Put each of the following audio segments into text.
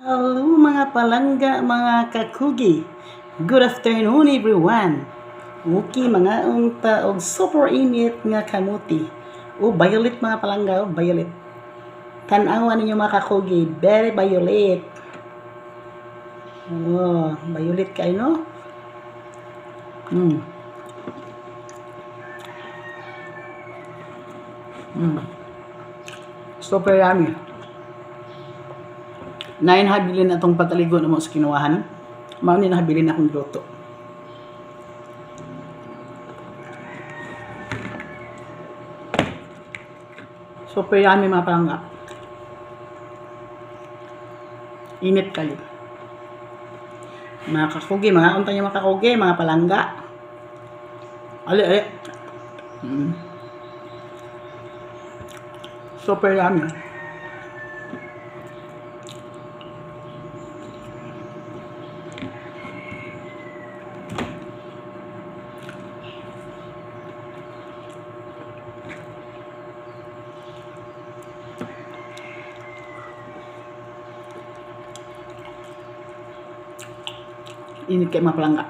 Hello mga palangga, mga kakugi. Good afternoon everyone. Okay mga unta og super init nga kamuti. O violet mga palangga, o violet. Tan-awan ninyo mga kakugi, very violet. Oh, violet kayo no? Mm. Mm. Super yummy. Nain habilin atong pagkaligo na mo sa kinuwahan. Mao ni nahabilin akong luto. Super yummy mga palangga. Init kayo. Mga kakugi, mga unta nyo mga kakugi, mga palangga. Ali. Super yummy. Init kayo mga palangga.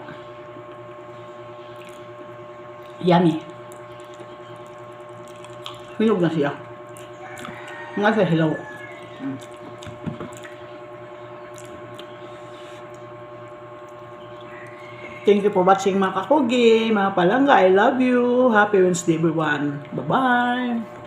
Yummy. Hinog na siya. Nga sa hilaw. Thank you for watching mga kakugi, mga palangga. I love you. Happy Wednesday everyone. Bye-bye.